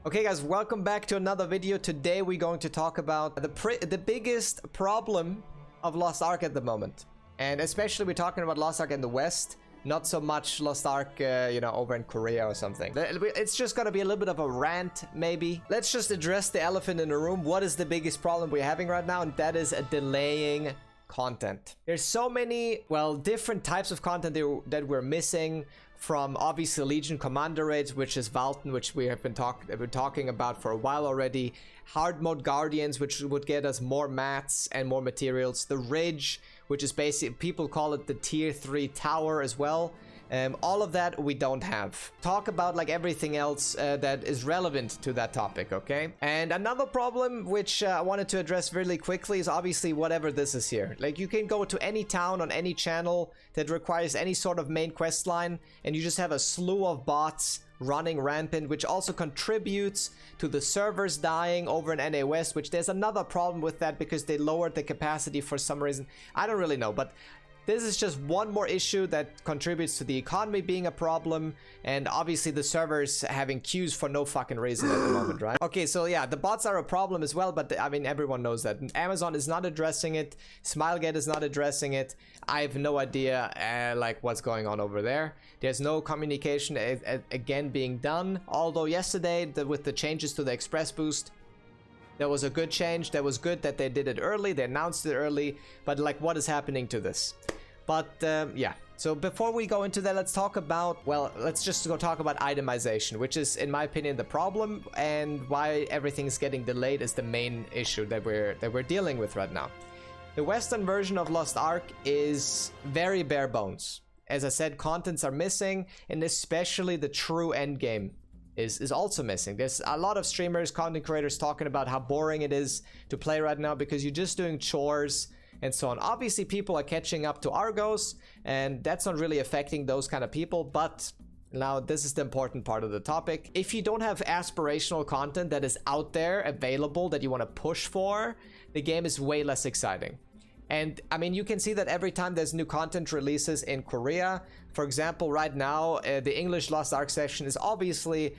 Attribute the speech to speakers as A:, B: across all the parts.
A: Okay guys, welcome back to another video. Today we're going to talk about the biggest problem of Lost Ark at the moment. And especially we're talking about Lost Ark in the West, not so much Lost Ark, over in Korea or something. It's just gonna be a little bit of a rant, maybe. Let's just address the elephant in the room. What is the biggest problem we're having right now? And that is a delaying content. There's so many, well, different types of content that we're missing, from obviously Legion Commander raids, which is Valtan, which we have been talking about for a while already. Hard mode Guardians, which would get us more mats and more materials. The Ridge, which is basically, people call it the tier 3 tower as well. All of that we don't have. Talk about like everything else that is relevant to that topic, okay? And another problem which I wanted to address really quickly is obviously whatever this is here. Like you can go to any town on any channel that requires any sort of main quest line and you just have a slew of bots running rampant, which also contributes to the servers dying over in NA West, which there's another problem with that because they lowered the capacity for some reason. I don't really know, but this is just one more issue that contributes to the economy being a problem, and obviously the servers having queues for no fucking reason at the moment, right? Okay, so yeah, the bots are a problem as well, but I mean, everyone knows that. Amazon is not addressing it, Smilegate is not addressing it. I have no idea, like, what's going on over there. There's no communication, again, being done. Although yesterday, with the changes to the Express Boost, there was a good change. That was good that they did it early. They announced it early. But like, what is happening to this? But yeah. So before we go into that, let's talk about, well, let's just go talk about itemization, which is, in my opinion, the problem, and why everything's getting delayed is the main issue that we're dealing with right now. The Western version of Lost Ark is very bare bones. As I said, contents are missing, and especially the true end game is also missing. There's a lot of streamers, content creators talking about how boring it is to play right now because you're just doing chores and so on. Obviously people are catching up to Argos and that's not really affecting those kind of people, but now this is the important part of the topic. If you don't have aspirational content that is out there available that you want to push for, the game is way less exciting. And I mean, you can see that every time there's new content releases in Korea. For example, right now, the English Lost Ark section is obviously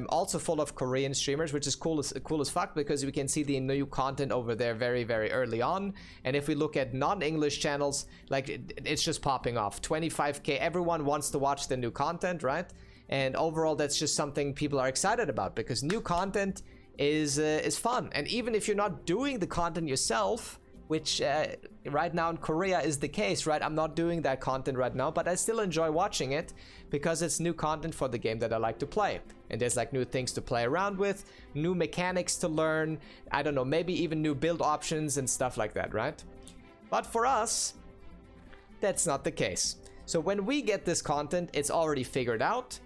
A: also full of Korean streamers, which is cool as fuck, because we can see the new content over there very, very early on. And if we look at non-English channels, like it's just popping off. 25K, everyone wants to watch the new content, right? And overall, that's just something people are excited about because new content is fun. And even if you're not doing the content yourself, which right now in Korea is the case, right? I'm not doing that content right now, but I still enjoy watching it because it's new content for the game that I like to play. And there's like new things to play around with, new mechanics to learn, I don't know, maybe even new build options and stuff like that, right? But for us, that's not the case. So when we get this content, it's already figured out.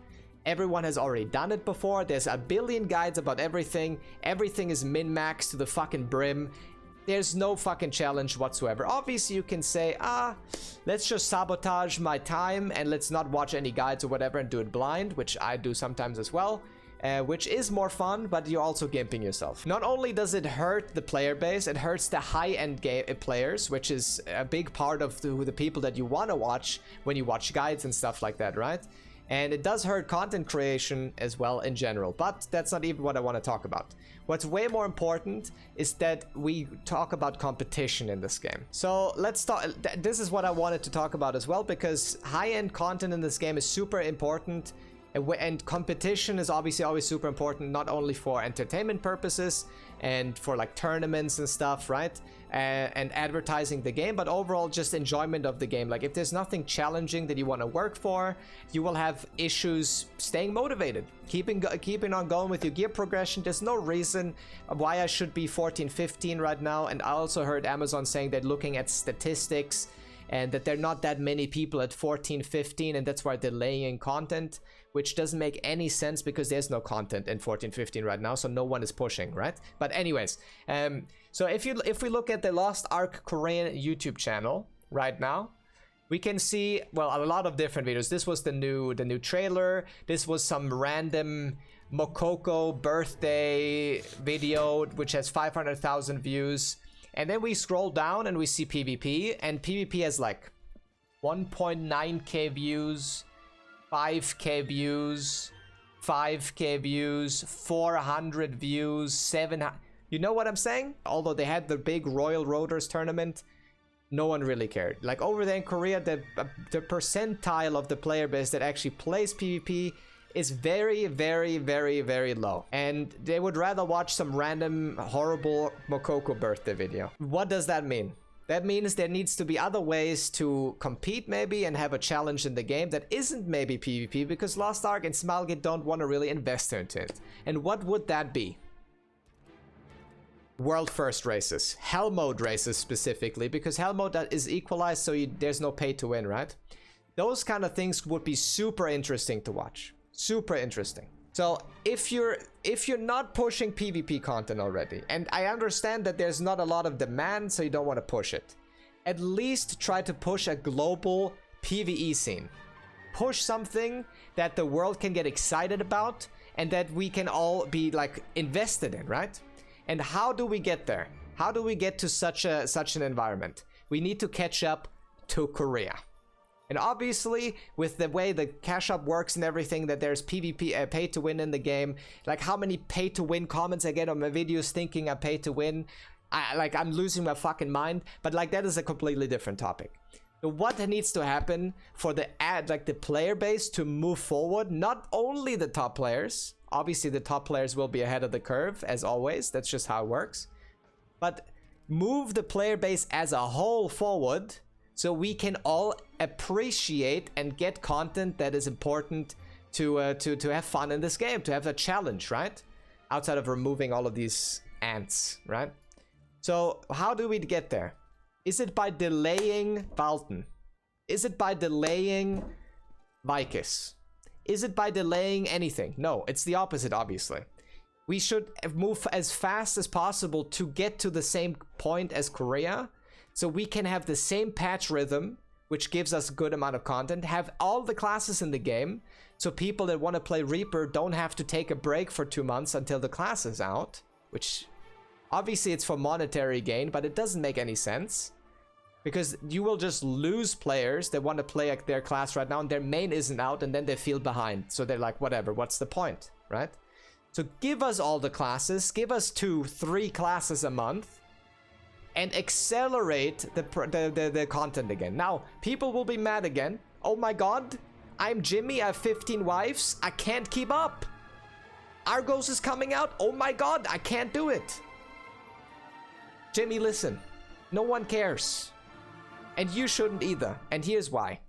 A: Everyone has already done it before. There's a billion guides about everything. Everything is min-maxed to the fucking brim. There's no fucking challenge whatsoever. Obviously, you can say, let's just sabotage my time and let's not watch any guides or whatever and do it blind, which I do sometimes as well, which is more fun, but you're also gimping yourself. Not only does it hurt the player base, it hurts the high-end players, which is a big part of the people that you want to watch when you watch guides and stuff like that, right? And it does hurt content creation as well in general, but that's not even what I want to talk about. What's way more important is that we talk about competition in this game. So let's talk, this is what I wanted to talk about as well, because high-end content in this game is super important, and competition is obviously always super important, not only for entertainment purposes and for like tournaments and stuff, right? And advertising the game, but overall just enjoyment of the game. Like if there's nothing challenging that you want to work for, you will have issues staying motivated, keeping on going with your gear progression. There's no reason why I should be 14, 15 right now. And I also heard Amazon saying they're looking at statistics and that there are not that many people at 14, 15, and that's why they're delaying content, which doesn't make any sense because there's no content in 14, 15 right now, so no one is pushing, right? But anyways, so if we look at the Lost Ark Korean YouTube channel right now, we can see, well, a lot of different videos. This was the new trailer. This was some random Mokoko birthday video, which has 500,000 views. And then we scroll down and we see PvP, and PvP has like 1.9k views, 5k views, 5k views, 400 views, 700. You know what I'm saying? Although they had the big Royal Roaders tournament, no one really cared. Like over there in Korea, the percentile of the player base that actually plays PvP is very, very, very, very low. And they would rather watch some random horrible Mokoko birthday video. What does that mean? That means there needs to be other ways to compete maybe and have a challenge in the game that isn't maybe PvP, because Lost Ark and Smilegate don't want to really invest into it. And what would that be? World first races, hell mode races specifically, because hell mode is equalized, so there's no pay to win, right? Those kind of things would be super interesting to watch. Super interesting. So if you're not pushing PvP content already, and I understand that there's not a lot of demand, so you don't want to push it, at least try to push a global PvE scene. Push something that the world can get excited about and that we can all be like invested in, right? And how do we get there? How do we get to such an environment? We need to catch up to Korea. And obviously, with the way the cash up works and everything, that there's PvP pay to win in the game, like how many pay to win comments I get on my videos thinking I pay to win, I'm losing my fucking mind. But like that is a completely different topic. So what needs to happen for the player base to move forward? Not only the top players. Obviously, the top players will be ahead of the curve, as always. That's just how it works. But move the player base as a whole forward so we can all appreciate and get content that is important to have fun in this game, to have a challenge, right? Outside of removing all of these ants, right? So how do we get there? Is it by delaying Valtan? Is it by delaying VYKIS? Is it by delaying anything? No, it's the opposite, obviously. We should move as fast as possible to get to the same point as Korea, so we can have the same patch rhythm, which gives us a good amount of content, have all the classes in the game, so people that want to play Reaper don't have to take a break for 2 months until the class is out, which obviously it's for monetary gain, but it doesn't make any sense. Because you will just lose players that want to play like their class right now and their main isn't out, and then they feel behind. So they're like, whatever, what's the point, right? So give us all the classes, give us 2-3 classes a month, and accelerate the content again. Now, people will be mad again. Oh my god, I'm Jimmy, I have 15 wives, I can't keep up. Argos is coming out, oh my god, I can't do it. Jimmy, listen, no one cares. And you shouldn't either. And here's why.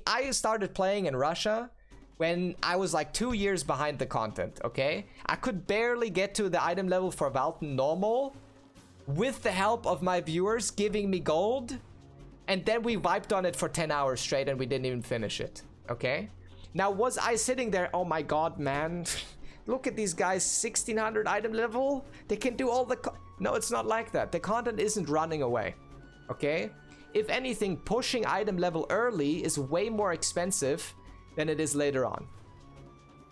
A: I started playing in Russia when I was like 2 years behind the content, okay? I could barely get to the item level for Valtan normal with the help of my viewers giving me gold. And then we vibed on it for 10 hours straight and we didn't even finish it, okay? Now, was I sitting there, oh my god, man, look at these guys, 1600 item level? They can do all the... No, it's not like that. The content isn't running away, okay? If anything, pushing item level early is way more expensive than it is later on.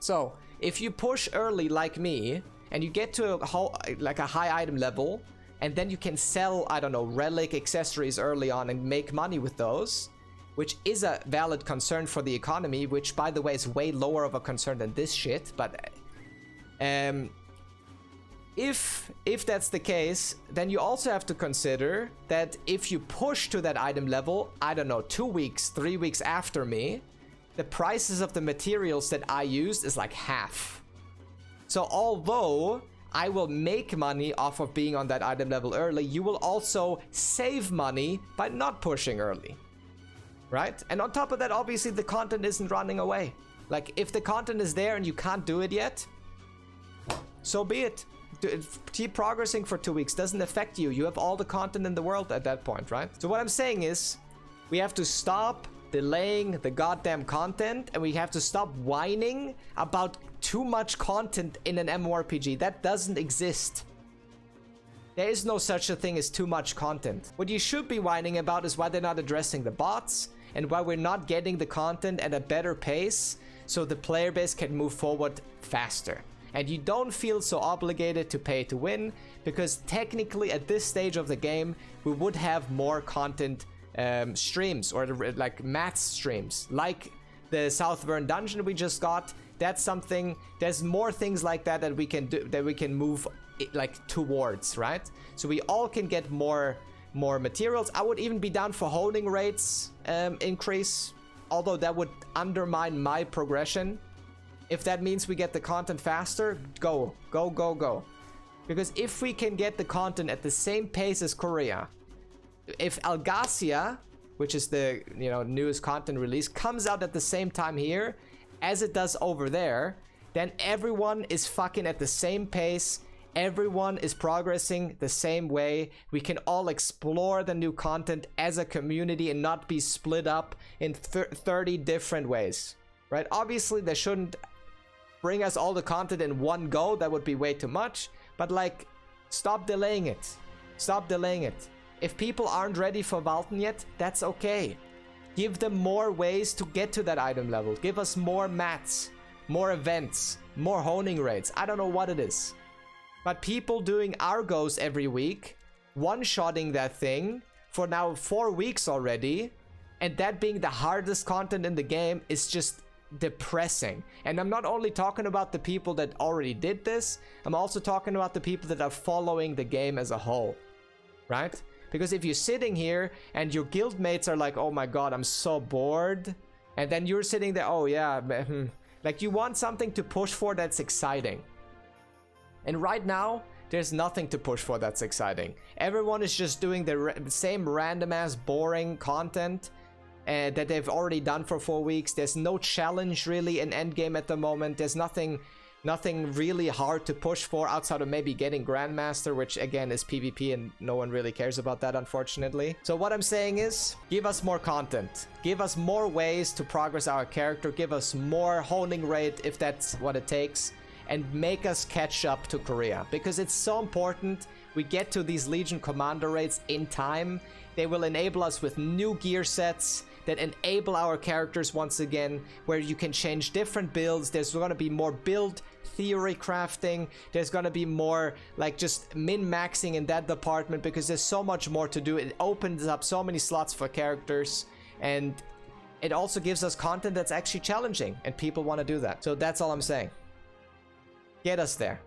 A: So, if you push early like me, and you get to a high item level, and then you can sell, I don't know, relic accessories early on and make money with those, which is a valid concern for the economy, which, by the way, is way lower of a concern than this shit, but... If that's the case, then you also have to consider that if you push to that item level, I don't know, 2 weeks, 3 weeks after me, the prices of the materials that I used is like half. So although I will make money off of being on that item level early, you will also save money by not pushing early, right? And on top of that, obviously the content isn't running away. Like, if the content is there and you can't do it yet, so be it. Keep progressing for 2 weeks, doesn't affect you. You have all the content in the world at that point, right? So what I'm saying is, we have to stop delaying the goddamn content, and we have to stop whining about too much content in an MMORPG. That doesn't exist. There is no such a thing as too much content. What you should be whining about is why they're not addressing the bots, and why we're not getting the content at a better pace, so the player base can move forward faster. And you don't feel so obligated to pay to win, because technically at this stage of the game, we would have more content streams, or like math streams, like the Southburn dungeon we just got, that's something, there's more things like that that we can do, that we can move like towards, right? So we all can get more materials. I would even be down for honing rates increase, although that would undermine my progression. If that means we get the content faster, go. Because if we can get the content at the same pace as Korea, if Elgacia, which is the newest content release, comes out at the same time here as it does over there, then everyone is fucking at the same pace. Everyone is progressing the same way. We can all explore the new content as a community and not be split up in 30 different ways, right? Obviously, they shouldn't bring us all the content in one go. That would be way too much. But like, stop delaying it. Stop delaying it. If people aren't ready for Valtan yet, that's okay. Give them more ways to get to that item level. Give us more mats, more events, more honing rates. I don't know what it is. But people doing Argos every week, one-shotting that thing for now 4 weeks already, and that being the hardest content in the game is just depressing. And I'm not only talking about the people that already did this, I'm also talking about the people that are following the game as a whole, right? Because if you're sitting here and your guildmates are like, oh my god, I'm so bored, and then you're sitting there, oh yeah, like you want something to push for that's exciting. And right now, there's nothing to push for that's exciting. Everyone is just doing the same random ass boring content that they've already done for 4 weeks. There's no challenge really in endgame at the moment. There's nothing really hard to push for outside of maybe getting Grandmaster, which again is PvP and no one really cares about that, unfortunately. So what I'm saying is, give us more content. Give us more ways to progress our character. Give us more honing rate if that's what it takes. And make us catch up to Korea, because it's so important we get to these Legion commander rates in time. They will enable us with new gear sets that enable our characters once again, where you can change different builds. There's going to be more build theory crafting. There's going to be more like just min-maxing in that department, because there's so much more to do. It opens up so many slots for characters, and it also gives us content that's actually challenging, and people want to do that. So that's all I'm saying. Get us there.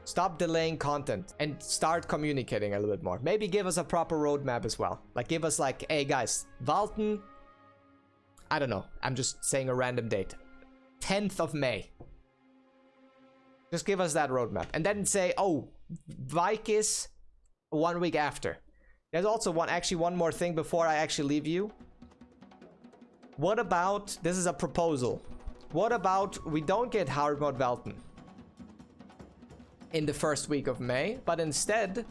A: Stop delaying content and start communicating a little bit more. Maybe give us a proper roadmap as well. Like give us like, hey guys, Valtan, I don't know, I'm just saying a random date, 10th of May. Just give us that roadmap. And then say, oh, VYKIS 1 week after. There's also one more thing before I actually leave you. What about, this is a proposal. What about we don't get hard mode Valtan in the first week of May, but instead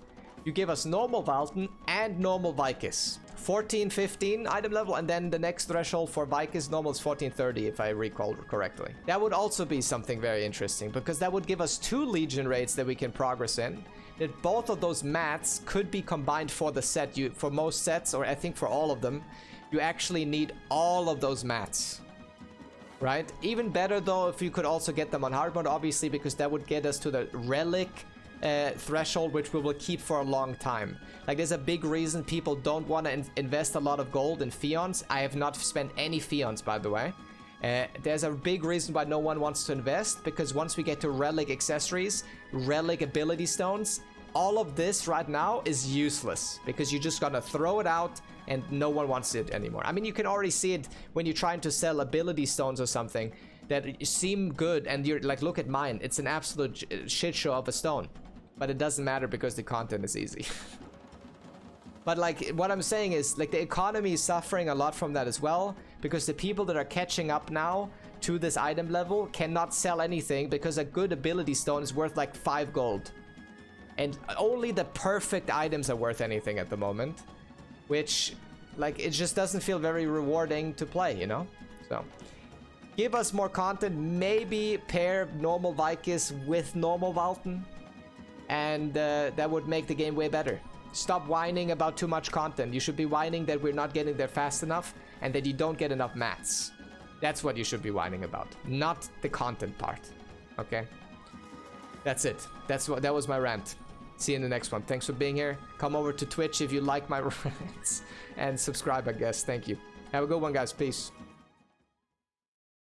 A: you give us normal Valtan and normal VYKIS. 14-15 item level, and then the next threshold for VYKIS normal is 14-30 if I recall correctly. That would also be something very interesting, because that would give us 2 Legion rates that we can progress in. That both of those mats could be combined for the set. For most sets, or I think for all of them, you actually need all of those mats. Right? Even better though if you could also get them on hard mode, obviously, because that would get us to the relic threshold, which we will keep for a long time. Like there's a big reason people don't want to invest a lot of gold in Fions. I have not spent any Fions, by the way. There's a big reason why no one wants to invest, because once we get to relic accessories, relic ability stones, all of this right now is useless, because you just gotta throw it out and no one wants it anymore. I mean, you can already see it when you're trying to sell ability stones or something that seem good, and you're like, look at mine, it's an absolute shit show of a stone, but it doesn't matter because the content is easy. But like what I'm saying is, like, the economy is suffering a lot from that as well, because the people that are catching up now to this item level cannot sell anything, because a good ability stone is worth like 5 gold, and only the perfect items are worth anything at the moment, which, like, it just doesn't feel very rewarding to play, you know? So give us more content. Maybe pair normal VYKIS with normal Valtan, and that would make the game way better. Stop whining about too much content. You should be whining that we're not getting there fast enough and that you don't get enough mats. That's what you should be whining about, not the content part. Okay? That's it. That was my rant. See you in the next one. Thanks for being here. Come over to Twitch if you like my rants, and subscribe, I guess. Thank you. Have a good one, guys. Peace.